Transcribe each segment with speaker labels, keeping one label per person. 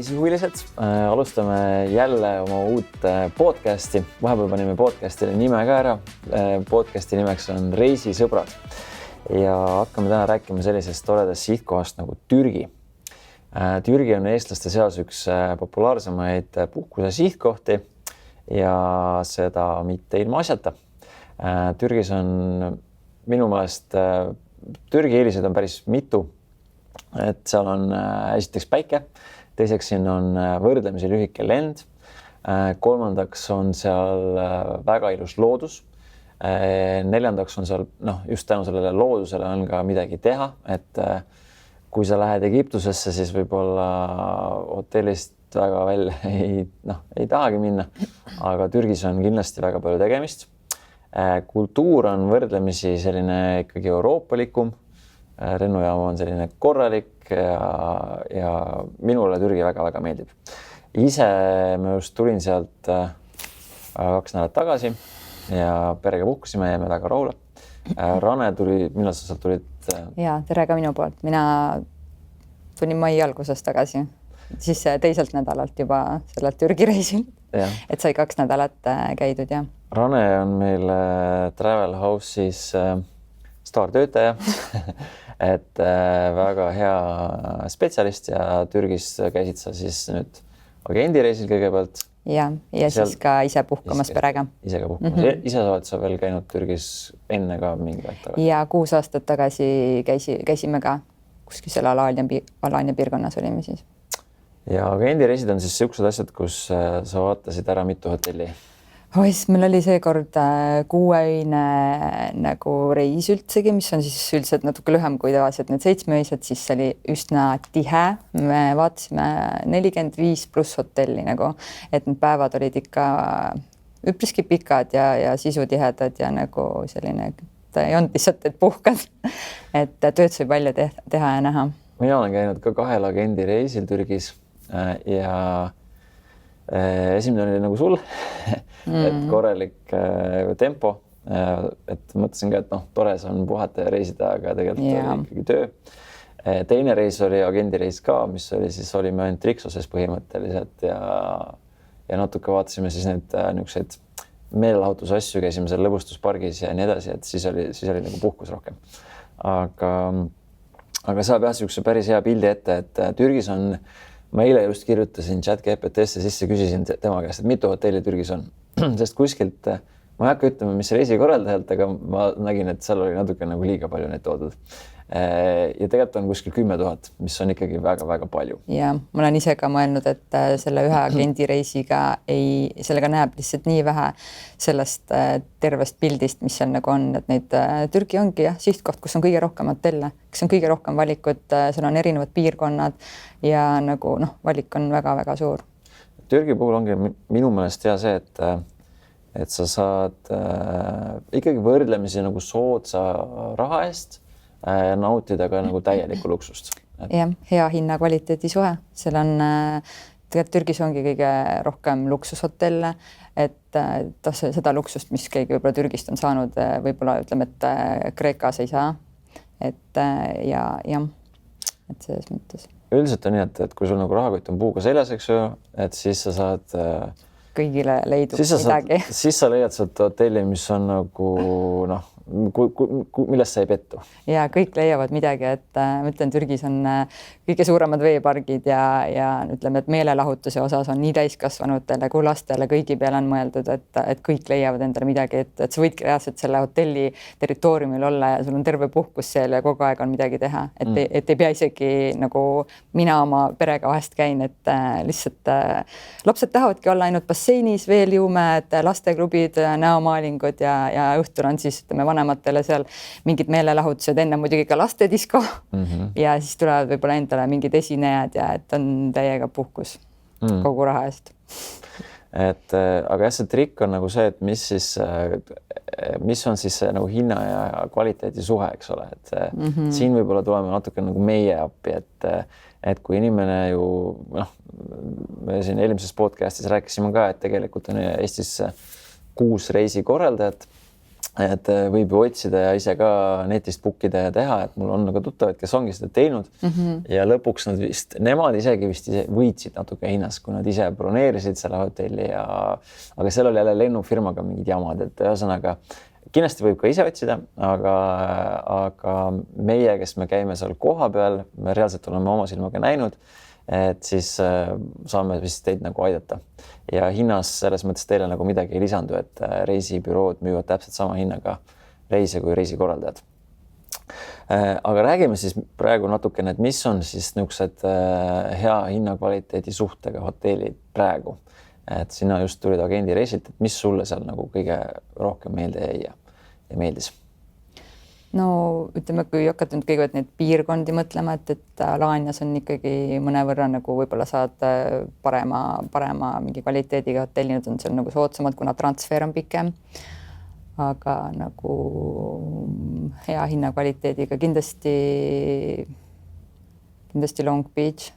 Speaker 1: reisihuvilised, alustame jälle oma uut podcasti. Vahepeal panime podcastile nime ka ära. Podcasti nimeks on Reisisõbrad ja hakkame täna rääkima sellisest toredast sihtkohast nagu Türgi. Türgi on eestlaste seas üks populaarsemaid puhkuse sihtkohti ja seda mitte ilma asjata. Türgis on minu meelest Türgi eeliseid on päris mitu. Et seal on esiteks päike, teiseks siin on võrdlemisi lühike lend, kolmandaks on seal väga ilus loodus, neljandaks on seal, just tänu sellele loodusele on ka midagi teha, et kui sa lähed Egiptusesse, siis võib-olla hotellist väga välja ei tahagi minna, aga Türgis on kindlasti väga palju tegemist. Kultuur on võrdlemisi selline ikkagi euroopalikum. Lennujaam on selline korralik ja minule Türgi väga-väga meeldib. Ise ma just tulin sealt 2 nädalat tagasi ja perega puhkusime ja me väga rahule. Rane tuli, millal sa sealt tulid?
Speaker 2: Ja, tere ka minu poolt. Mina tulin mai alguses tagasi, siis teiselt nädalalt juba sellelt Türgi reisil, et sai 2 nädalat käidud. Ja.
Speaker 1: Rane on meil Travel House'is staartöötaja, et väga hea spetsialist ja Türgis käisid sa siis nüüd agendireisil kõigepealt.
Speaker 2: Ja seal, siis ka ise puhkamas perega.
Speaker 1: Ise ka puhkamas. Ise oled sa veel käinud Türgis enne ka mingi aeg tagasi?
Speaker 2: Ja 6 aastat tagasi käisime ka kuskil selle Alania piirkonnas olime siis. Ja
Speaker 1: agendireisid on siis sellised asjad, kus sa vaatasid ära mitu hotelli?
Speaker 2: Meil oli seekord 6-öine nagu reis üldsegi, mis on siis üldiselt natuke lühem kui tavaliselt need 7-öised, siis see oli üsna tihe. Me vaatasime 45+ hotelli nagu, et need päevad olid ikka üpriski pikad ja sisutihedad ja nagu selline, et ei olnud lihtsalt, et puhkad, et tööd sai palju teha ja näha.
Speaker 1: Mina olen käinud ka 2 agendireisil Türgis ja esimene oli nagu sul, et korralik tempo, et mõtlesin ka, et tore see on puhata ja reisida, aga tegelikult oli ikkagi töö. Teine reis oli agendireis ka, mis oli siis, olime ainult Riksoses põhimõtteliselt ja natuke vaatasime siis need niisuguseid meelelahutusasju, käisime seal lõbustuspargis ja nii edasi, et siis oli nagu puhkus rohkem. Aga saab jah niisuguse päris hea pildi ette, et Türgis on. Ma eile just kirjutasin ChatGPT-sse sisse, küsisin tema käest, et mitu hotelli Türgis on. Sest kuskilt, ma ei hakka ütlema, mis reisikorraldajalt, aga ma nägin, et seal oli natuke nagu liiga palju neid toodud. Ja tegelikult on kuskil 10 000, mis on ikkagi väga-väga palju.
Speaker 2: Ja ma olen ise ka mõelnud, et selle ühe agendireisiga sellega näeb lihtsalt nii vähe sellest tervest pildist, mis seal nagu on, et neid Türgi ongi sihtkoht, kus on kõige rohkem hotelle, kus on kõige rohkem valikut, seal on erinevad piirkonnad ja nagu valik on väga-väga suur.
Speaker 1: Türgi puhul ongi minu meelest hea see, et sa saad ikkagi võrdlemisi nagu soodsa raha eest ja nautida ka nagu täielikku luksust.
Speaker 2: Ja, hea hinna kvaliteedi suhe. Seal on, tegelikult Türgis ongi kõige rohkem luksushotelle, et seda luksust, mis keegi võib-olla Türgist on saanud, võib-olla ütleme, et Kreekas ei saa. Et selles mõttes.
Speaker 1: Üldiselt on nii, et kui sul nagu rahakott on puuga seljas, eks ju, et siis sa saad
Speaker 2: kõigile leidub midagi.
Speaker 1: Siis sa leiad sealt hotelli, mis on nagu millest sa ei pettu. Ja
Speaker 2: kõik leiavad midagi, et ma ütlen, Türgis on kõige suuremad veepargid ja ütleme, et meelelahutuse osas on nii täiskasvanutele kui lastele kõigi peale on mõeldud, et kõik leiavad endale midagi, et sa võidki reaalselt selle hotelli territooriumil olla ja sul on terve puhkus seal ja kogu aeg on midagi teha, et ei pea isegi nagu mina oma perega vahest käin, et lihtsalt lapsed tahavadki olla ainult basseinis, veeljuumed, lasteklubid, näomaalingud ja õhtul on siis vanematele seal mingid meelelahutused, enne muidugi ka lastedisko ja siis tulevad võib-olla endale mingid esinejad ja et on täiega puhkus kogu raha eest.
Speaker 1: Aga jah, see trikk on nagu see, et mis on siis see nagu hinna ja kvaliteedi suhe, eks ole, et siin võib-olla tuleme natuke nagu meie appi, et kui inimene ju, me siin eelmises podcastis rääkisime ka, et tegelikult on Eestis 6 reisikorraldajat et võib ju otsida ja ise ka netist bookida ja teha, et mul on nagu tuttavad, kes ongi seda teinud ja lõpuks nemad isegi vist võitsid natuke hinnas, kui nad ise broneerisid selle hotelli aga seal oli jälle lennufirmaga mingid jamad, et ühesõnaga kindlasti võib ka ise otsida, aga meie, kes me käime seal kohapeal, me reaalselt oleme oma silmaga näinud, et siis saame vist teid nagu aidata ja hinnas selles mõttes teile nagu midagi ei lisandu, et reisibürood müüvad täpselt sama hinnaga reise kui reisikorraldajad. Aga räägime siis praegu natukene, et mis on siis niisugused hea hinnakvaliteedi suhtega hotellid praegu. Et sina just tulid agendi reisilt, et mis sulle seal nagu kõige rohkem meelde jäi ja meeldis?
Speaker 2: No ütleme, kui hakata nüüd kõigepealt neid piirkondi mõtlema, et Alanias on ikkagi mõnevõrra nagu võib-olla saad parema mingi kvaliteediga hotelli, nüüd on seal nagu soodsamad, kuna transfer on pikem. Aga nagu hea hinnakvaliteediga kindlasti Long Beach.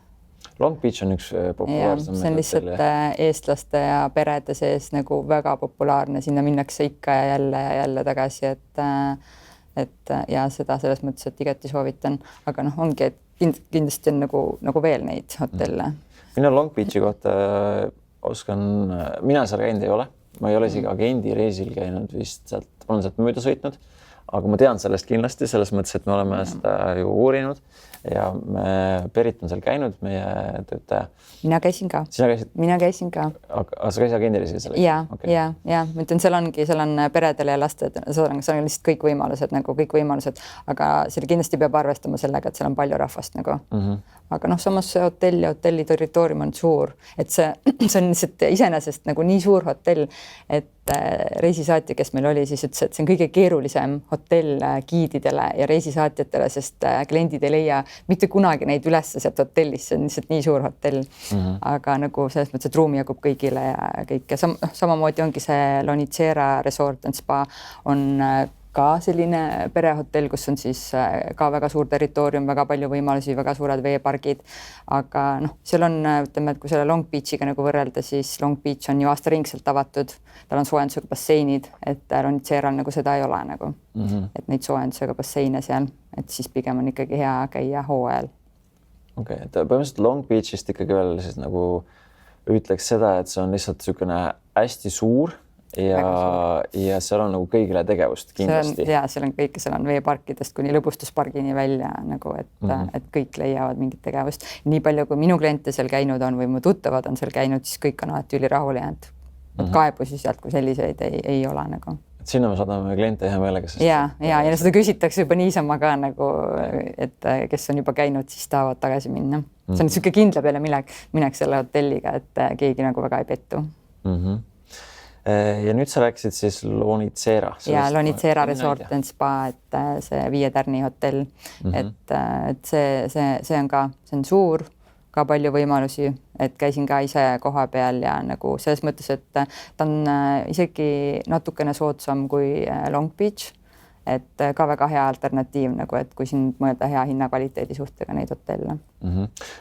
Speaker 1: Long Beach on üks populaarsem.
Speaker 2: See on lihtsalt eestlaste ja perede sees nagu väga populaarne, sinna minnakse ikka ja jälle tagasi, et ja seda selles mõttes, et igati soovitan, aga ongi, et kindlasti on nagu veel neid hotelle.
Speaker 1: Mina Long Beachi kohta mina seal käinud ei ole, ma ei ole isegi agendi reisil käinud vist olen sealt mööda sõitnud, aga ma tean sellest kindlasti, selles mõttes, et me oleme seda ju uurinud ja Berit on seal käinud, meie töötaja.
Speaker 2: Mina käisin ka.
Speaker 1: Sina käisid?
Speaker 2: Mina käisin ka.
Speaker 1: Aga sa käisid agendi reisil seal?
Speaker 2: Ja, ma ütlen, seal on peredele ja lasted, seal on lihtsalt kõik võimalused, aga seal kindlasti peab arvestama sellega, et seal on palju rahvast nagu. Aga samas see hotelli territoorium on suur, et see on lihtsalt iseenesest nagu nii suur hotell, et reisisaatja, kes meil oli, siis ütles, et see on kõige keerulisem hotell giididele ja reisisaatjatele, sest kliendid ei leia mitte kunagi neid üles sealt hotellist, see on lihtsalt nii suur hotell. Aga nagu selles mõttes, et ruumi jagub kõigile ja kõik. Samamoodi ongi see Lonitsera Resort and Spa on ka selline perehotell, kus on siis ka väga suur territoorium, väga palju võimalusi, väga suured veepargid. Aga seal on, ütleme, et kui selle Long Beachiga nagu võrrelda, siis Long Beach on ju aastaringselt avatud. Tal on soojendusega basseinid, et Lonitseral nagu seda ei ole nagu. Et neid soojendusega basseine seal, et siis pigem on ikkagi hea käia hooajal.
Speaker 1: Okei, et põhimõtteliselt Long Beachist ikkagi veel siis nagu ütleks seda, et see on lihtsalt niisugune hästi suur ja seal on nagu kõigile tegevust kindlasti.
Speaker 2: Seal on kõik, seal on veeparkidest kuni lõbustuspargini välja nagu, et kõik leiavad mingit tegevust. Nii palju, kui minu kliente seal käinud on või mu tuttavad on seal käinud, siis kõik on alati ülirahul jäänud. Kaebusi sealt, kui selliseid ei ole nagu.
Speaker 1: Sinna me saadame kliente hea meelega.
Speaker 2: Ja seda küsitakse juba niisama ka nagu, et kes on juba käinud, siis tahavad tagasi minna. See on niisugune kindla peale minek selle hotelliga, et keegi nagu väga ei pettu.
Speaker 1: Ja nüüd sa rääkisid siis Lonitsera.
Speaker 2: Ja Lonitsera Resort and Spa, et see 5 tärni hotell, et see on ka, see on suur, ka palju võimalusi, et käisin ka ise koha peal ja nagu selles mõttes, et ta on isegi natukene soodsam kui Long Beach, et ka väga hea alternatiiv, nagu, et kui siin mõelda hea hinnakvaliteedi suhtega neid hotelle.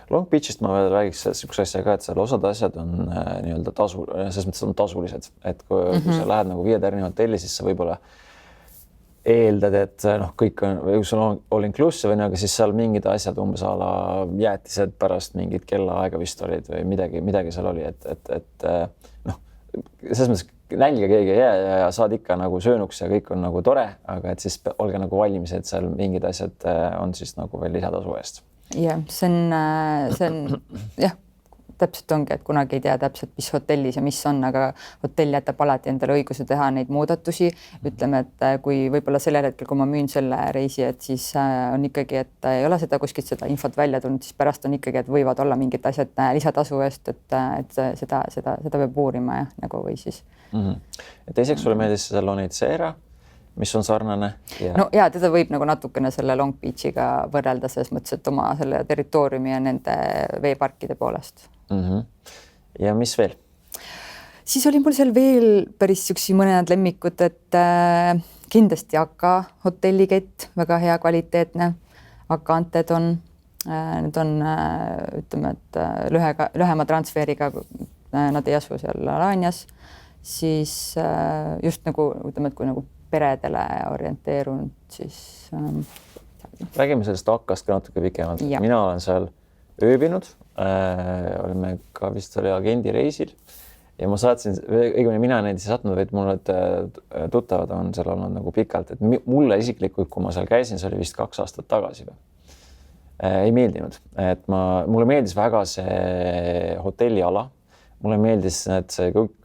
Speaker 1: Long Beachist ma veel räägiks niisuguse asja ka, et seal osad asjad on nii-öelda selles mõttes on tasulised, et kui sa lähed nagu 5 tärni hotelli, siis sa võib-olla eeldad, et kõik on, või sul on all inclusive, aga siis seal mingid asjad umbes ala jäätised pärast mingit kellaaega vist olid või midagi seal oli, et selles mõttes nälga keegi ei jää ja saad ikka nagu söönuks ja kõik on nagu tore, aga et siis olge nagu valmis, et seal mingid asjad on siis nagu veel lisatasu eest.
Speaker 2: Ja see on jah, täpselt ongi, et kunagi ei tea täpselt, mis hotellis ja mis on, aga hotell jätab alati endale õiguse teha neid muudatusi. Ütleme, et kui võib-olla sellel hetkel, kui ma müün selle reisi, et siis on ikkagi, et ei ole seda kuskilt seda infot välja tulnud, siis pärast on ikkagi, et võivad olla mingid asjad lisatasu eest, et seda peab uurima ja nagu või siis.
Speaker 1: Teiseks sulle meeldis see Lonitsera, mis on sarnane?
Speaker 2: No ja teda võib nagu natukene selle Long Beachiga võrrelda selles mõttes, et oma selle territooriumi ja nende veeparkide poolest.
Speaker 1: Ja mis veel?
Speaker 2: Siis oli mul seal veel päris süksi mõned lemmikud, et kindlasti Aka hotellikett, väga hea kvaliteetne. Aka anted on, need on, ütleme, et lühema transferiga nad ei asu seal Alanias, siis just nagu, ütleme, et kui nagu peredele orienteerunud, siis
Speaker 1: räägime sellest Akast ka natuke pikemalt. Mina olen seal ööbinud, olime ka vist oli agendireisil ja ma saatsin, õigemini mina neid ei saatnud, vaid mul need tuttavad on seal olnud nagu pikalt, et mulle isiklikult, kui ma seal käisin, see oli vist 2 aastat tagasi või. Ei meeldinud, et mulle meeldis väga see hotelliala, mulle meeldis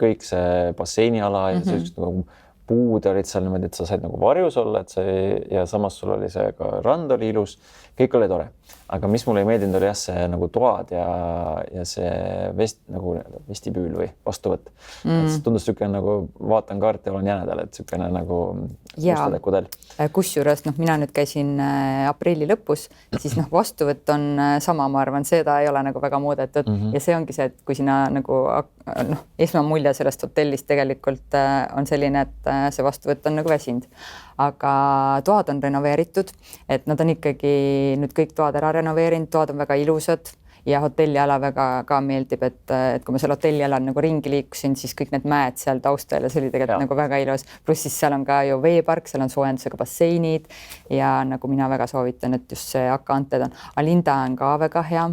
Speaker 1: kõik see basseiniala ja sellised nagu puud olid seal niimoodi, et sa said nagu varjus olla, et ja samas sul oli see ka rand oli ilus, kõik oli tore. Aga mis mulle ei meeldinud oli jah, see nagu toad ja see vestibüül või vastuvõtt. Et tundus niisugune nagu vaatan kaarti ja olen jänedal, et niisugune nagu mustadekudel.
Speaker 2: Kusjuures mina nüüd käisin aprilli lõpus, siis vastuvõtt on sama, ma arvan, seda ei ole nagu väga muudetud ja see ongi see, et kui sina nagu esmamulje sellest hotellist tegelikult on selline, et see vastuvõtt on nagu väsinud. Aga toad on renoveeritud, et nad on ikkagi nüüd kõik toad ära renoveerinud, toad on väga ilusad ja hotelliala väga ka meeldib, et kui ma seal hotellialal nagu ringi liikusin, siis kõik need mäed seal taustal ja see oli tegelikult nagu väga ilus. Pluss siis seal on ka ju veepark, seal on soojendusega basseinid ja nagu mina väga soovitan, et just see Aka-Anted on. Alinda on ka väga hea,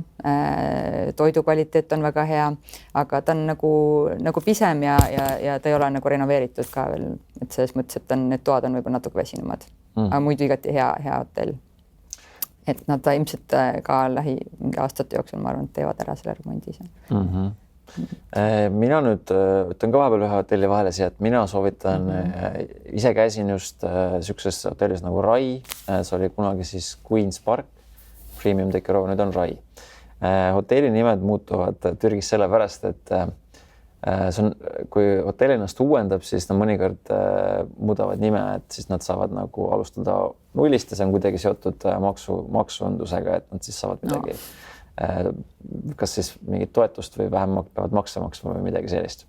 Speaker 2: toidu kvaliteet on väga hea, aga ta on nagu pisem ja ta ei ole nagu renoveeritud ka veel, et selles mõttes, et need toad on võib-olla natuke väsinumad, aga muidu igati hea hotell. Et nad ilmselt ka mingi aastate jooksul, ma arvan, et teevad ära selle remondis.
Speaker 1: Mina nüüd ütlen ka vahepeal ühe hotelli vahele siia, et mina soovitan, ise käisin just niisuguses hotellis nagu Rai, see oli kunagi siis Queen's Park, Premium Decor, nüüd on Rai. Hotelli nimed muutuvad Türgis sellepärast, et see on, kui hotell ennast uuendab, siis nad mõnikord muudavad nime, et siis nad saavad nagu alustada nullist ja see on kuidagi seotud maksuundusega, et nad siis saavad midagi, kas siis mingit toetust või vähem peavad makse maksma või midagi sellist.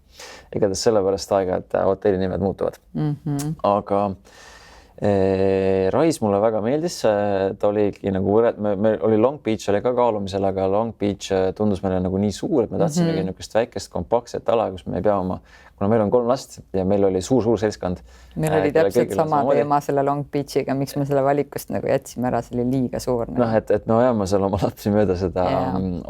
Speaker 1: Igatahes sellepärast aega, et hotelli nimed muutuvad. Aga Rais mulle väga meeldis, ta oligi nagu meil oli Long Beach oli ka kaalumisel, aga Long Beach tundus meile nagu nii suur, et me tahtsimegi niisugust väikest kompaktset ala, kus me ei pea kuna meil on 3 last ja meil oli suur seltskond.
Speaker 2: Meil oli täpselt sama teema selle Long Beachiga, miks me selle valikust nagu jätsime ära, see oli liiga suur.
Speaker 1: Et me ajame seal oma lapsi mööda seda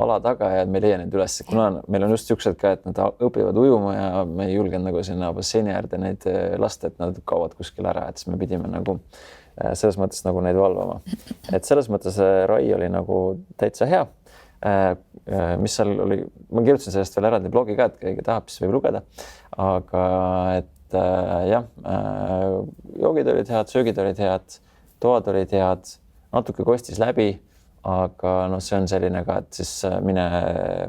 Speaker 1: ala taga ja me leia neid üles, kuna meil on just siuksed ka, et nad õpivad ujuma ja me ei julgenud nagu sinna basseini äärde neid lasta, et nad kaovad kuskil ära, et siis me pidime nagu selles mõttes nagu neid valvama. Et selles mõttes Rai oli nagu täitsa hea. Mis seal oli, ma kirjutasin sellest veel eraldi blogi ka, et keegi tahab, siis võib lugeda. Aga et joogid olid head, söögid olid head, toad olid head, natuke kostis läbi, aga see on selline ka, et siis mine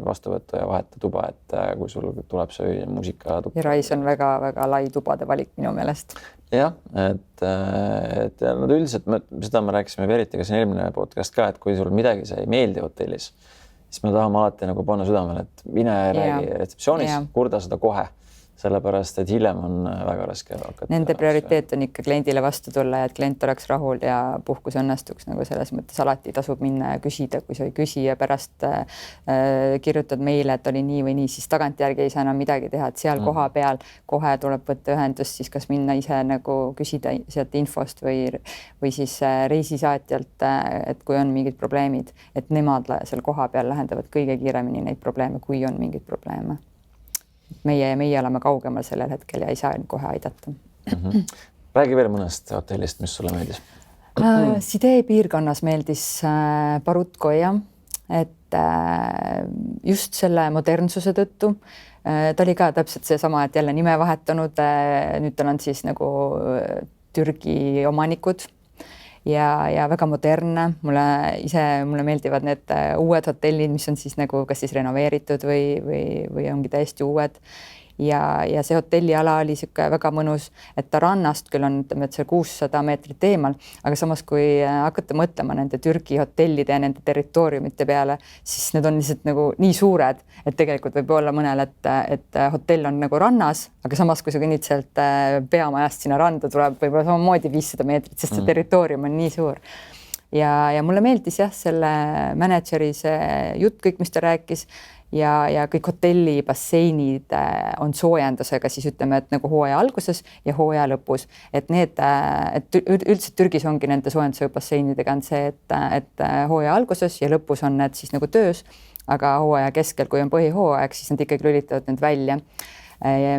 Speaker 1: vastuvõttu ja vaheta tuba, et kui sul tuleb see muusika tuba.
Speaker 2: Ja Rais on väga lai tubade valik minu meelest.
Speaker 1: Jah, et nad üldiselt, seda me rääkisime Veriti ka siin eelmine podcast ka, et kui sul midagi see ei meeldi hotellis, siis me tahame alati nagu panna südamele, et mine räägi retseptsioonis, kurda seda kohe. Sellepärast, et hiljem on väga raske hakata.
Speaker 2: Nende prioriteet on ikka kliendile vastu tulla ja et klient oleks rahul ja puhkus õnnestuks, nagu selles mõttes alati tasub minna ja küsida, kui sa ei küsi ja pärast kirjutad meile, et oli nii või nii, siis tagantjärgi ei saa enam midagi teha, et seal koha peal kohe tuleb võtta ühendust, siis kas minna ise nagu küsida sealt infost või siis reisisaatjalt, et kui on mingid probleemid, et nemad seal koha peal lahendavad kõige kiiremini neid probleeme, kui on mingid probleeme. Meie oleme kaugemal sellel hetkel ja ei saa kohe aidata.
Speaker 1: Räägi veel mõnest hotellist, mis sulle meeldis?
Speaker 2: Sidee piirkonnas meeldis Parutkoja, et just selle modernsuse tõttu. Ta oli ka täpselt seesama, et jälle nime vahetanud. Nüüd tal on siis nagu Türgi omanikud. Ja väga modernne, mulle meeldivad need uued hotellid, mis on siis nagu kas siis renoveeritud või ongi täiesti uued. Ja see hotelliala oli siuke väga mõnus, et ta rannast küll on see 600 meetrit eemal, aga samas kui hakata mõtlema nende Türgi hotellide ja nende territooriumite peale, siis need on lihtsalt nagu nii suured, et tegelikult võib olla mõnel, et hotell on nagu rannas, aga samas kui sa kõnnid sealt peamajast sinna randa tuleb võib-olla samamoodi 500 meetrit, sest see territoorium on nii suur. Ja mulle meeldis jah, selle mänedžeri see jutt kõik, mis ta rääkis ja kõik hotelli basseinid on soojendusega, siis ütleme, et nagu hooaja alguses ja hooaja lõpus, et need, et üldse Türgis ongi nende soojendusega basseinidega on see, et hooaja alguses ja lõpus on need siis nagu töös, aga hooaja keskel, kui on põhihooaeg, siis nad ikkagi lülitavad need välja.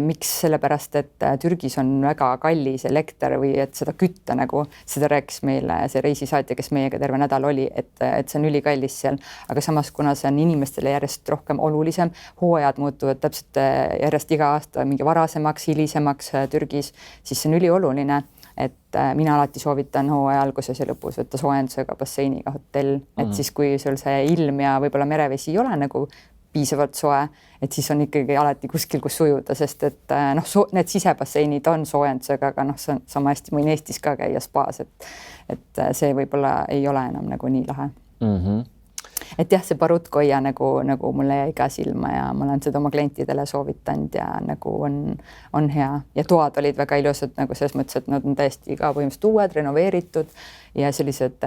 Speaker 2: Miks? Sellepärast, et Türgis on väga kallis elekter või et seda kütta nagu, seda rääkis meile see reisisaatja, kes meiega terve nädal oli, et see on ülikallis seal, aga samas, kuna see on inimestele järjest rohkem olulisem, hooajad muutuvad täpselt järjest iga aasta mingi varasemaks, hilisemaks Türgis, siis see on ülioluline, et mina alati soovitan hooaja alguses ja lõpus võtta soojendusega basseiniga hotell, et siis kui sul see ilm ja võib-olla merevesi ei ole nagu piisavalt soe, et siis on ikkagi alati kuskil, kus ujuda, sest et noh, need sisebasseinid on soojendusega, aga noh, see on sama hästi võin Eestis ka käia spaas, et see võib-olla ei ole enam nagu nii lahe. Et jah, see Barutkoia nagu mulle jäi ka silma ja ma olen seda oma klientidele soovitanud ja nagu on hea ja toad olid väga ilusad nagu selles mõttes, et nad on täiesti ka põhimõtteliselt uued, renoveeritud ja sellised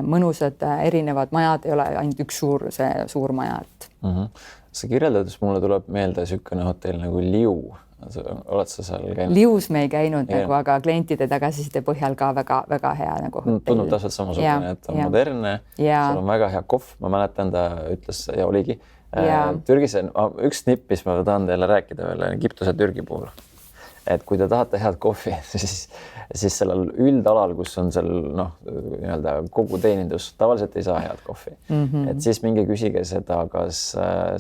Speaker 2: mõnusad erinevad majad, ei ole ainult üks suur maja.
Speaker 1: See kirjeldades mulle tuleb meelde niisugune hotell nagu Liu. Oled sa seal käinud?
Speaker 2: Lius me ei käinud nagu, aga klientide tagasiside põhjal ka väga hea nagu hotell.
Speaker 1: Tundub täpselt samasugune, et on modernne, seal on väga hea kohv, ma mäletan, ta ütles ja oligi. Türgis on üks nipp, mis ma tahan teile rääkida veel Egiptuse Türgi puhul. Et kui te tahate head kohvi, siis sellel üldalal, kus on seal nii-öelda kogu teenindus, tavaliselt ei saa head kohvi. Et siis minge küsige seda, kas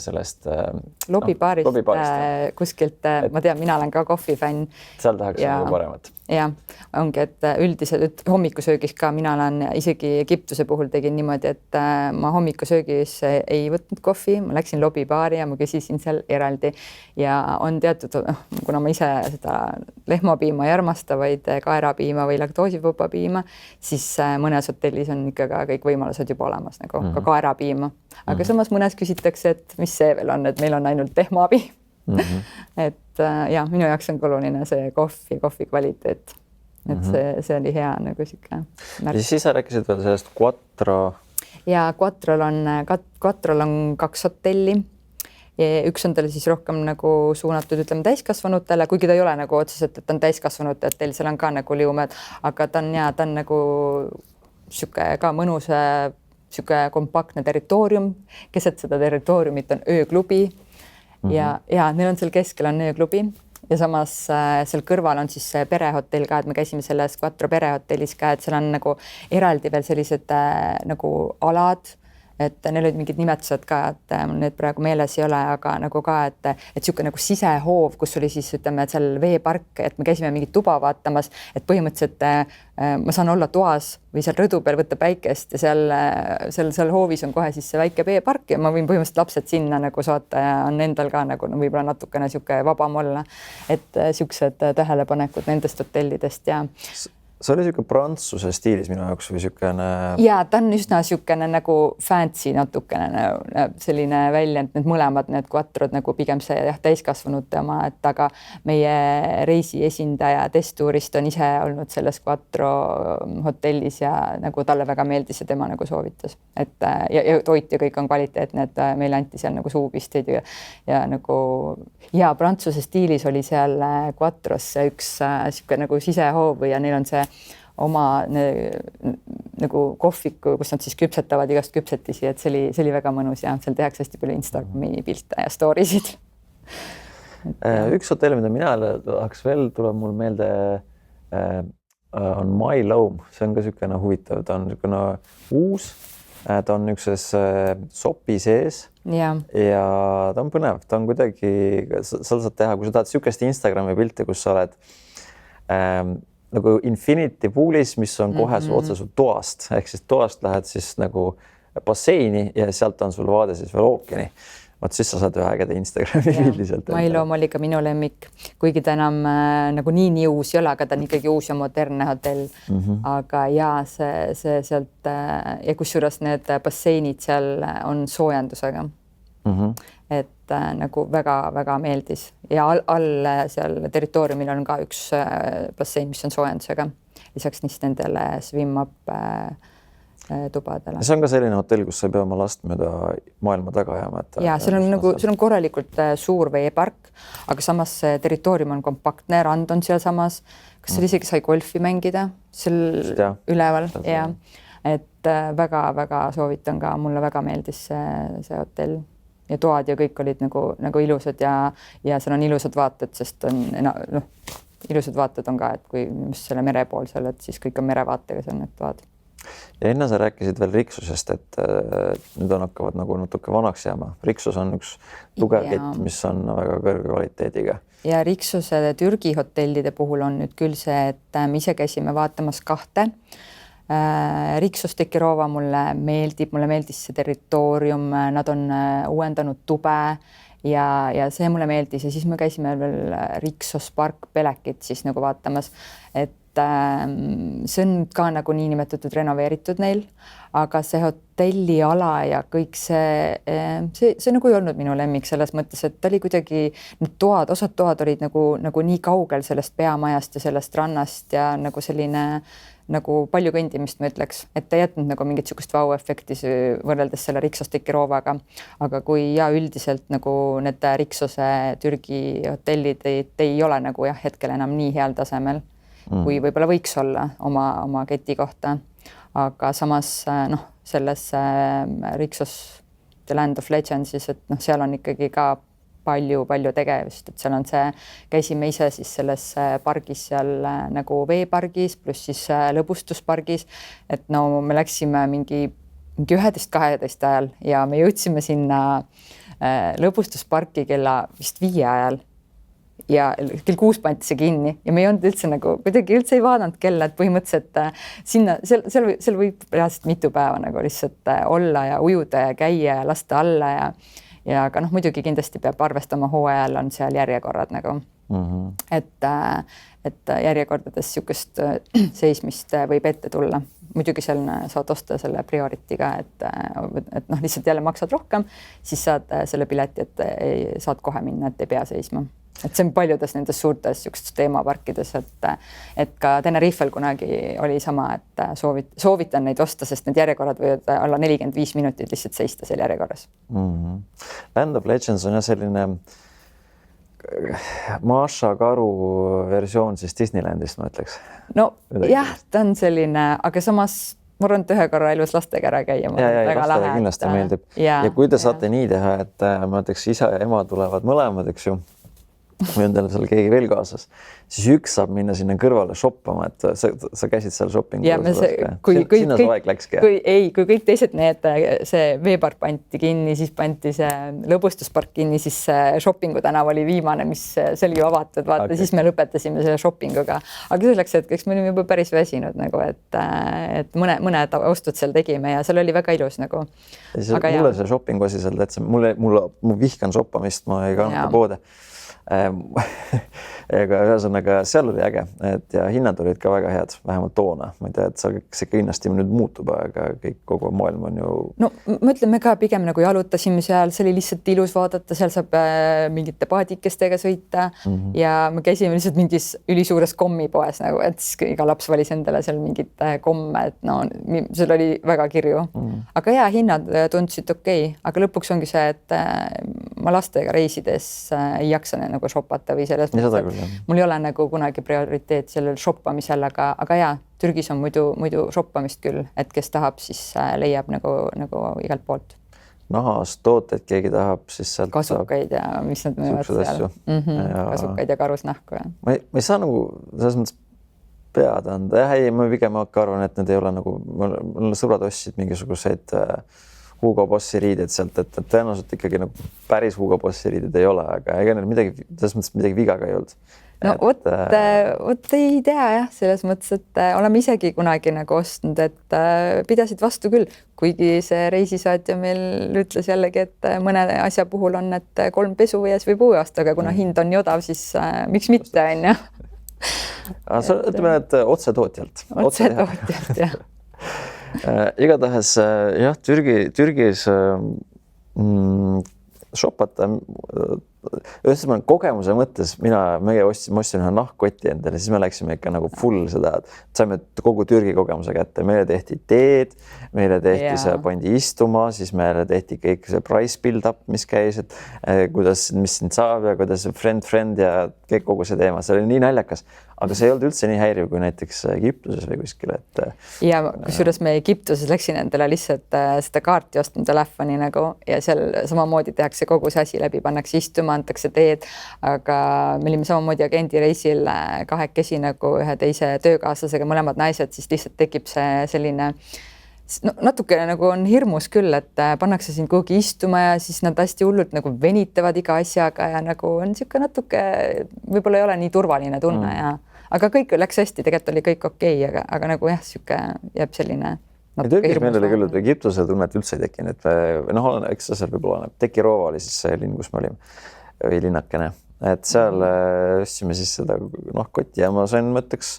Speaker 1: sellest
Speaker 2: lobibaarist kuskilt, ma tean, mina olen ka kohvifänn.
Speaker 1: Seal tahaks nagu paremat.
Speaker 2: Ja ongi, et üldiselt hommikusöögis ka mina olen isegi Egiptuse puhul tegin niimoodi, et ma hommikusöögis ei võtnud kohvi, ma läksin lobibaari ja ma küsisin seal eraldi ja on teatud, kuna ma ise seda lehmapiima ei armasta, vaid kaerapiima või laktoosivaba piima, siis mõnes hotellis on ikka ka kõik võimalused juba olemas nagu ka kaerapiima. Aga samas mõnes küsitakse, et mis see veel on, et meil on ainult lehmapiim. Et ja minu jaoks on oluline see kohvi kvaliteet. Et see oli hea nagu siuke märk.
Speaker 1: Ja siis sa rääkisid veel sellest Quattro.
Speaker 2: Ja Quattrol on 2 hotelli. Üks on tal siis rohkem nagu suunatud, ütleme, täiskasvanutele, kuigi ta ei ole nagu otseselt, et on täiskasvanute hotell, seal on ka nagu liumed, aga ta on nagu siuke ka mõnus, siuke kompaktne territoorium. Keset seda territooriumit on ööklubi ja neil on seal keskel on ööklubi ja samas seal kõrval on siis perehotell ka, et me käisime selles Quattro perehotellis ka, et seal on nagu eraldi veel sellised nagu alad, et neil olid mingid nimetused ka, et mul need praegu meeles ei ole, aga nagu ka, et siuke nagu sisehoov, kus oli siis ütleme, et seal veepark, et me käisime mingit tuba vaatamas, et põhimõtteliselt ma saan olla toas või seal rõdu peal võtta päikest ja seal hoovis on kohe siis see väike veepark ja ma võin põhimõtteliselt lapsed sinna nagu saata ja on endal ka nagu võib-olla natukene siuke vabam olla, et siuksed tähelepanekud nendest hotellidest ja
Speaker 1: see oli siuke prantsuse stiilis minu jaoks või siukene.
Speaker 2: Ja ta on üsna siukene nagu fancy natukene selline välja, et need mõlemad need Quattrod nagu pigem see täiskasvanute oma, et aga meie reisi esindaja testuurist on ise olnud selles Quattro hotellis ja nagu talle väga meeldis ja tema nagu soovitas, et ja toit ja kõik on kvaliteetne, et meile anti seal nagu suupisteid ja nagu ja prantsuse stiilis oli seal Quattros üks siuke nagu sisehoov ja neil on see oma nagu kohviku, kus nad siis küpsetavad igast küpsetisi, et see oli väga mõnus ja seal tehakse hästi palju Instagrami pilte ja storysid.
Speaker 1: Üks hotell, mida mina tahaks veel, tuleb mul meelde on My Loam, see on ka niisugune huvitav, ta on niisugune uus, ta on niisuguses sopi sees ja ta on põnev, ta on kuidagi, sa saad teha, kui sa tahad niisugust Instagrami pilti, kus sa oled nagu Infinity poolis, mis on kohe otse sul toast, ehk siis toast lähed siis nagu basseini ja sealt on sul vaade siis veel ookeani. Vaat siis sa saad ühe ägeda Instagrami pildi sealt.
Speaker 2: My Loam oli ka minu lemmik, kuigi ta enam nagu nii uus ei ole, aga ta on ikkagi uus ja modernne hotell. Aga ja see sealt ja kusjuures need basseinid seal on soojendusega. Et nagu väga meeldis ja all seal territooriumil on ka üks bassein, mis on soojendusega. Lisaks nendele swim up tubadele.
Speaker 1: See on ka selline hotell, kus sa ei pea oma last mööda maailma taga ajama.
Speaker 2: Ja seal on nagu, seal on korralikult suur veepark, aga samas territoorium on kompaktne, rand on seal samas, kas seal isegi sai golfi mängida seal üleval ja et väga-väga soovitan ka, mulle väga meeldis see hotell ja toad ja kõik olid nagu ilusad ja seal on ilusad vaated, sest on ilusad vaated on ka, et kui just selle merepoolsel, et siis kõik on merevaatega seal need toad.
Speaker 1: Ja enne sa rääkisid veel Riksusest, et nüüd hakkavad nagu natuke vanaks jääma. Riksus on üks tugev kett, mis on väga kõrge kvaliteediga.
Speaker 2: Ja Riksuse Türgi hotellide puhul on nüüd küll see, et me ise käisime vaatamas 2. Riksus Tekirova mulle meeldis see territoorium, nad on uuendanud tube ja see mulle meeldis ja siis me käisime veel Riksus Park Pelekit siis nagu vaatamas, et see on ka nagu niinimetatud renoveeritud neil, aga see hotelliala ja kõik see nagu ei olnud minu lemmik selles mõttes, et ta oli kuidagi, need toad, osad toad olid nagu nii kaugel sellest peamajast ja sellest rannast ja nagu selline nagu palju kõndimist, ma ütleks, et ta ei jätnud nagu mingit sugust vau-efekti võrreldes selle Riksus Tekirovaga, aga kui üldiselt nagu need Riksuse Türgi hotellid ei ole nagu hetkel enam nii heal tasemel, kui võib-olla võiks olla oma keti kohta, aga samas selles Riksus The Land of Legendsis, et seal on ikkagi ka palju tegevust, et seal on käisime ise siis selles pargis seal nagu veepargis pluss siis lõbustuspargis, et me läksime mingi 11-12 ajal ja me jõudsime sinna lõbustusparki kella vist 5 ajal ja kell 6 pandi see kinni ja me ei olnud üldse nagu kuidagi üldse ei vaadanud kella, et põhimõtteliselt sinna, seal võib reaalselt mitu päeva nagu lihtsalt olla ja ujuda ja käia ja lasta alla ja aga muidugi kindlasti peab arvestama hooajal on seal järjekorrad nagu, et järjekordades niisugust seismist võib ette tulla. Muidugi seal saad osta selle prioritiga, et lihtsalt jälle maksad rohkem, siis saad selle pileti, et saad kohe minna, et ei pea seisma. Et see on paljudes nendes suurtes niisugustes teemaparkides, et ka Tenerifel kunagi oli sama, et soovitan neid osta, sest need järjekorrad võivad olla 45 minutit lihtsalt seista seal järjekorras.
Speaker 1: Land of Legends on selline Masha Karu versioon siis Disneylandist, ma ütleks.
Speaker 2: No jah, ta on selline, aga samas ma arvan, et ühe korra elus lastega ära käia.
Speaker 1: Lastele kindlasti meeldib. Ja kui te saate nii teha, et ma ütleks isa ja ema tulevad mõlemad, eks ju, või on teil seal keegi veel kaasas, siis üks saab minna sinna kõrvale shoppama, et sa käisid seal shoppingu. Sinna su aeg läkski.
Speaker 2: Kui kõik teised see veepark pandi kinni, siis pandi see lõbustuspark kinni, siis shoppingu tänav oli viimane, mis see oli ju avatud, vaata, siis me lõpetasime selle shoppinguga. Aga selleks hetkeks me olime juba päris väsinud, et mõned ostud seal tegime ja seal oli väga ilus nagu.
Speaker 1: Mulle see shoppingu asi seal täitsa, ma vihkan shoppamist, ma ei kannata poode. Aga ühesõnaga seal oli äge, et ja hinnad olid ka väga head, vähemalt toona. Ma ei tea, et see kindlasti nüüd muutub, aga kõik kogu maailm on ju...
Speaker 2: No mõtleme ka pigem nagu jalutasime seal, see oli lihtsalt ilus vaadata, seal saab mingite paadikestega sõita ja me käisime lihtsalt mingis ülisuures kommipoes, nagu, et iga laps valis endale seal mingit komme, et seal oli väga kirju. Aga hea, hinnad tundsid okei, aga lõpuks ongi see, et ma lastega reisides ei jaksa nagu shoppata või selles mõttes, mul ei ole nagu kunagi prioriteet sellel shoppamisel, aga jaa, Türgis on muidu shoppamist küll, et kes tahab, siis leiab nagu igalt poolt.
Speaker 1: Nahast tooted, keegi tahab, siis sealt
Speaker 2: kasukaid ja mis nad müüvad seal. Kasukaid ja karusnahku.
Speaker 1: Ma ei saa nagu selles mõttes pead anda. Ma pigem arvan, et need ei ole nagu, mul sõbrad ostsid mingisuguseid Hugo Bossi riided sealt, et tõenäoliselt ikkagi nagu päris Hugo Bossi riided ei ole, aga ega neil midagi viga ka ei olnud.
Speaker 2: No vot ei tea jah, selles mõttes, et oleme isegi kunagi nagu ostnud, et pidasid vastu küll, kuigi see reisisaatja meil ütles jällegi, et mõne asja puhul on, et 3 pesu ja siis võib uue osta, aga kuna hind on nii odav, siis miks mitte, on ju.
Speaker 1: Ütleme, et otse tootjalt,
Speaker 2: jah.
Speaker 1: Igatahes jah, Türgis shoppata ühesõnaga kogemuse mõttes meie ostsin ühe nahkkoti endale, siis me läksime ikka nagu full seda, saime kogu Türgi kogemuse kätte, meile tehti teed, meile tehti see pandi istuma, siis meile tehti kõik see price build up, mis käis, et kuidas, mis sind saab ja kuidas friend ja kõik kogu see teema, see oli nii naljakas, aga see ei olnud üldse nii häiriv kui näiteks Egiptuses või kuskil, et.
Speaker 2: Ja kusjuures me Egiptuses läksin endale lihtsalt seda kaarti ostma telefoni nagu ja seal samamoodi tehakse kogu see asi läbi, pannakse istuma, antakse teed, aga me olime samamoodi agendireisil kahekesi nagu ühe teise töökaaslasega, mõlemad naised, siis lihtsalt tekib see selline natukene nagu on hirmus küll, et pannakse sind kuhugi istuma ja siis nad hästi hullult nagu venitavad iga asjaga ja nagu on niisugune natuke, võib-olla ei ole nii turvaline tunne ja aga kõik läks hästi, tegelikult oli kõik okei, aga nagu jah, niisugune jääb selline
Speaker 1: Türgis meil oli küll, et Egiptusel tunnet üldse ei tekkinud, eks see seal võib-olla Tekiroova oli siis see linn, kus me olime, või linnakene, et seal ostsime siis seda nahkkotti ja ma sain mõtteks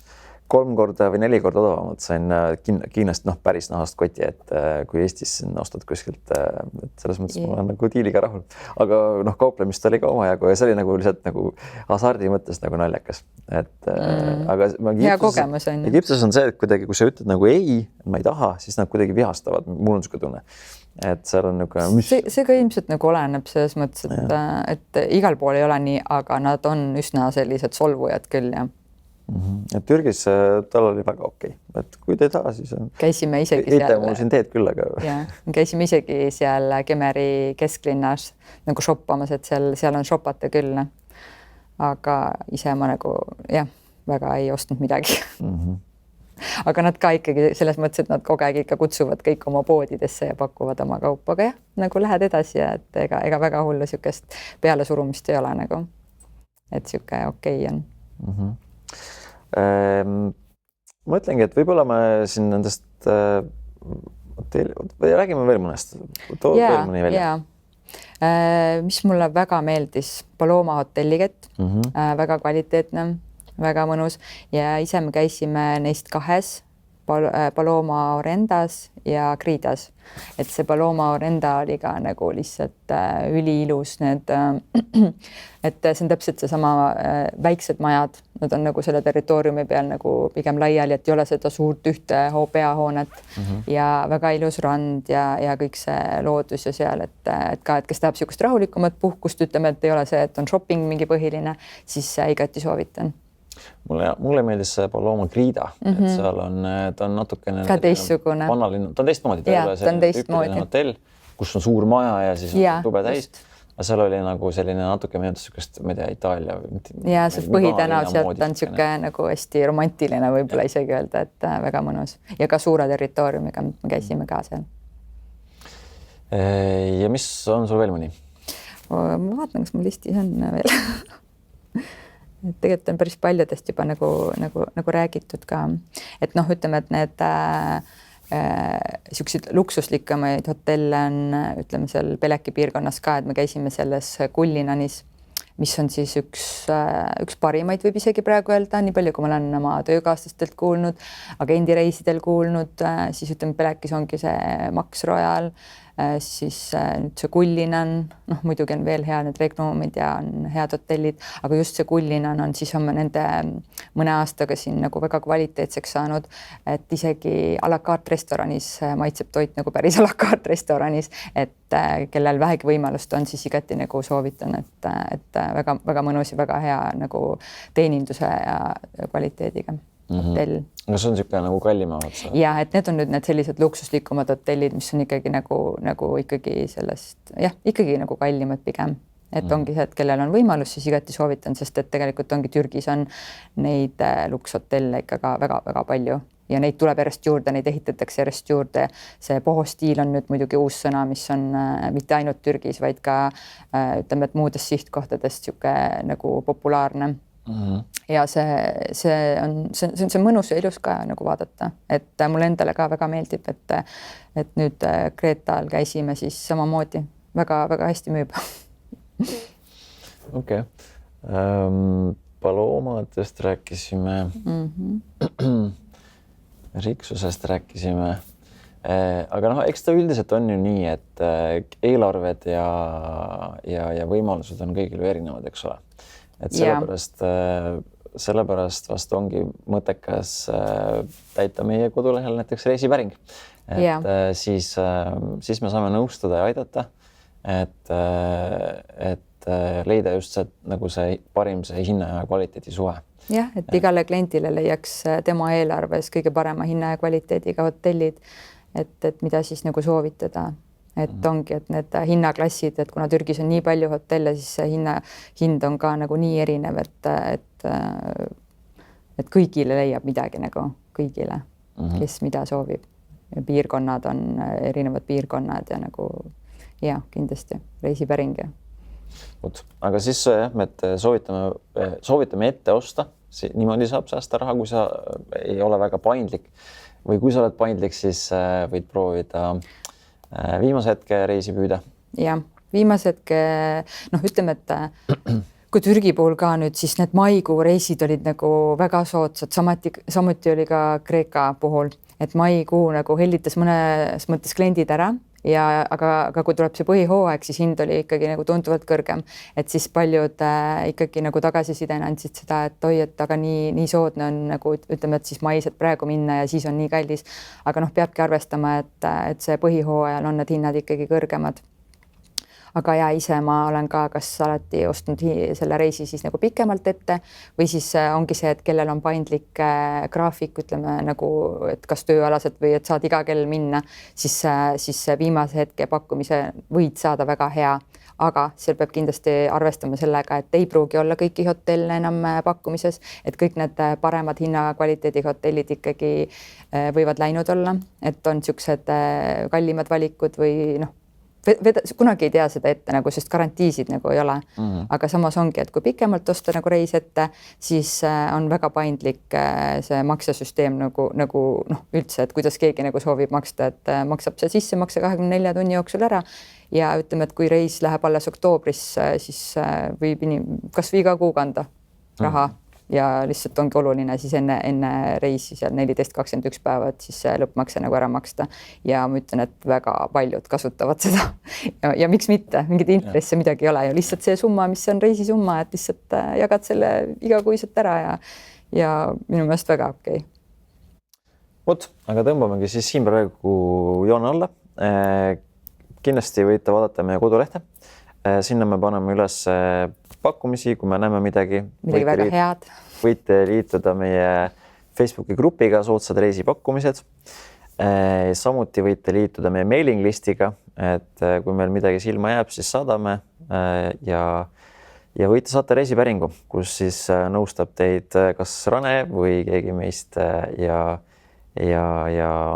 Speaker 1: 3 korda või 4 korda odavamalt sain Kiinast päris nahast koti, et kui Eestis ostad kuskilt, et selles mõttes ma olen nagu diiliga rahul, aga kauplemist oli ka omajagu ja see oli nagu lihtsalt nagu hasardi mõttes nagu naljakas, et aga
Speaker 2: hea kogemus on.
Speaker 1: Egiptuses on see, et kuidagi, kui sa ütled nagu ei, ma ei taha, siis nad kuidagi vihastavad, mul on niisugune tunne, et seal on niisugune
Speaker 2: see ka ilmselt nagu oleneb selles mõttes, et igal pool ei ole nii, aga nad on üsna sellised solvujad küll ja
Speaker 1: et Türgis tal oli väga okei, et kui te ei taha, siis
Speaker 2: käisime isegi seal.
Speaker 1: Mul siin teed küll, aga
Speaker 2: käisime isegi seal Kemeri kesklinnas nagu shoppamas, et seal on shopata küll. Aga ise ma nagu väga ei ostnud midagi. Aga nad ka ikkagi selles mõttes, et nad kogu aeg ikka kutsuvad kõik oma poodidesse ja pakuvad oma kaupa, aga nagu lähed edasi ja et ega väga hullu niisugust pealesurumist ei ole nagu, et niisugune okei on.
Speaker 1: Ma ütlengi, et võib-olla me siin nendest räägime veel mõnest. Veel mõni välja.
Speaker 2: Mis mulle väga meeldis, Paloma hotellikett, väga kvaliteetne, väga mõnus ja ise me käisime neist 2, Paloma Orendas ja Kridas, et see Paloma Orenda oli ka nagu lihtsalt üliilus need, et see on täpselt seesama väiksed majad, nad on nagu selle territooriumi peal nagu pigem laiali, et ei ole seda suurt ühte peahoonet ja väga ilus rand ja kõik see loodus ja seal, et ka, et kes tahab niisugust rahulikumat puhkust, ütleme, et ei ole see, et on shopping mingi põhiline, siis igati soovitan.
Speaker 1: Mulle meeldis see Paloma Krida, et seal on, ta on natukene
Speaker 2: ka teistsugune.
Speaker 1: Vanalinna, ta on teistmoodi, ta ei ole tüüpiline hotell, kus on suur maja ja siis on tube täis. Aga seal oli nagu selline natuke meenutas niisugust, ma ei tea, Itaalia.
Speaker 2: Ja see põhitänav sealt on niisugune nagu hästi romantiline võib-olla isegi öelda, et väga mõnus. Ja ka suure territooriumiga, me käisime ka seal.
Speaker 1: Ja mis on sul veel mõni?
Speaker 2: Ma vaatan, kas mul listis on veel. Tegelikult on päris paljudest juba nagu räägitud ka, et ütleme, et need niisugused luksuslikkamaid hotelle on, ütleme seal Beleki piirkonnas ka, et me käisime selles Kullinanis, mis on siis üks parimaid võib isegi praegu öelda, nii palju, kui ma olen oma töökaaslastelt kuulnud, agendireisidel kuulnud, siis ütleme, Belekis ongi see Max Royal, siis nüüd see Kullinan, muidugi on veel hea need Regnumid ja on head hotellid, aga just see Kullinan on siis oma nende mõne aastaga siin nagu väga kvaliteetseks saanud, et isegi a la carte restoranis maitseb toit nagu päris a la carte restoranis, et kellel vähegi võimalust on, siis igati nagu soovitan, et väga mõnus ja väga hea nagu teeninduse ja kvaliteediga hotell.
Speaker 1: Kas on niisugune nagu kallima otsa?
Speaker 2: Ja, et need on nüüd need sellised luksuslikumad hotellid, mis on ikkagi nagu ikkagi sellest, ikkagi nagu kallimad pigem. Et ongi see, et kellel on võimalus, siis igati soovitan, sest et tegelikult ongi Türgis on neid lukshotelle ikka ka väga-väga palju ja neid tuleb järjest juurde, neid ehitatakse järjest juurde. See pohostiil on nüüd muidugi uus sõna, mis on mitte ainult Türgis, vaid ka ütleme, et muudes sihtkohtadest niisugune nagu populaarne. Ja see on mõnus ja ilus ka nagu vaadata, et mulle endale ka väga meeldib, et nüüd Kreetal käisime siis samamoodi väga hästi müüb.
Speaker 1: Okei. Palomadest rääkisime, riksusest rääkisime. Aga noh, eks ta üldiselt on ju nii, et eelarved ja võimalused on kõigil ju erinevad, eks ole. Et sellepärast vast ongi mõttekas täita meie kodulehel näiteks reisipäring. Et siis me saame nõustada ja aidata, et leida just see, nagu see parim see hinna ja kvaliteedi suhe.
Speaker 2: Jah, et igale kliendile leiaks tema eelarves kõige parema hinna ja kvaliteediga hotellid, et mida siis nagu soovitada. Et ongi, et need hinnaklassid, et kuna Türgis on nii palju hotelle, siis see hind on ka nagu nii erinev, et kõigile leiab midagi nagu kõigile, kes mida soovib. Ja piirkonnad on erinevad piirkonnad ja nagu kindlasti reisipäring.
Speaker 1: Aga siis me soovitame ette osta. Niimoodi saab säästa raha, kui sa ei ole väga paindlik või kui sa oled paindlik, siis võid proovida viimase hetke reisi püüda.
Speaker 2: Ja viimase hetke, ütleme, et kui Türgi puhul ka nüüd, siis need maikuu reisid olid nagu väga soodsad, samuti oli ka Kreeka puhul, et maikuu nagu hellitas mõnes mõttes kliendid ära. Aga kui tuleb see põhihooaeg, siis hind oli ikkagi nagu tunduvalt kõrgem, et siis paljud ikkagi nagu tagasisidena andsid seda, et oi, et aga nii soodne on nagu ütleme, et siis mais, et praegu minna ja siis on nii kallis, aga peabki arvestama, et see põhihooajal on need hinnad ikkagi kõrgemad. Aga ise ma olen ka kas alati ostnud selle reisi siis nagu pikemalt ette või siis ongi see, et kellel on paindlik graafik, ütleme nagu, et kas tööalaselt või et saad iga kell minna, siis viimase hetke pakkumise võid saada väga hea, aga seal peab kindlasti arvestama sellega, et ei pruugi olla kõiki hotelle enam pakkumises, et kõik need paremad hinnakvaliteediga hotellid ikkagi võivad läinud olla, et on niisugused kallimad valikud või kunagi ei tea seda ette nagu, sest garantiisid nagu ei ole. Aga samas ongi, et kui pikemalt osta nagu reis ette, siis on väga paindlik see maksesüsteem nagu üldse, et kuidas keegi nagu soovib maksta, et maksab see sissemakse 24 tunni jooksul ära ja ütleme, et kui reis läheb alles oktoobris, siis võib kas või iga kuu kanda raha ja lihtsalt ongi oluline siis enne reisi seal 14-21 päeva, et siis lõppmakse nagu ära maksta. Ja ma ütlen, et väga paljud kasutavad seda ja miks mitte, mingid intresse midagi ei ole ju lihtsalt see summa, mis on reisisumma, et lihtsalt jagad selle igakuiselt ära ja minu meelest väga okei.
Speaker 1: Aga tõmbamegi siis siin praegu joone alla. Kindlasti võite vaadata meie kodulehte. Sinna me paneme üles pakkumisi, kui me näeme midagi
Speaker 2: väga head.
Speaker 1: Võite liituda meie Facebooki grupiga Soodsad reisipakkumised. Samuti võite liituda meie mailing listiga, et kui meil midagi silma jääb, siis saadame ja võite saata reisipäringu, kus siis nõustab teid kas Rane või keegi meist ja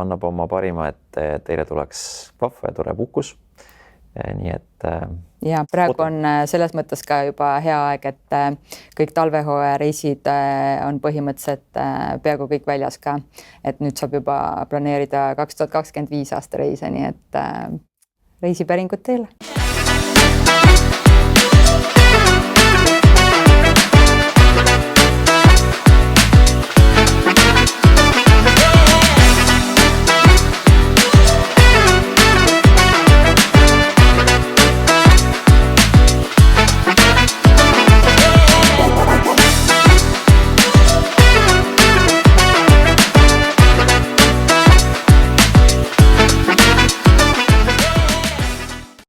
Speaker 1: annab oma parima, et teile tuleks vahva ja tore puhkus. Nii et
Speaker 2: ja praegu on selles mõttes ka juba hea aeg, et kõik talvehooaja reisid on põhimõtteliselt peaaegu kõik väljas ka, et nüüd saab juba planeerida 2025 aasta reise, nii et reisipäringud teile.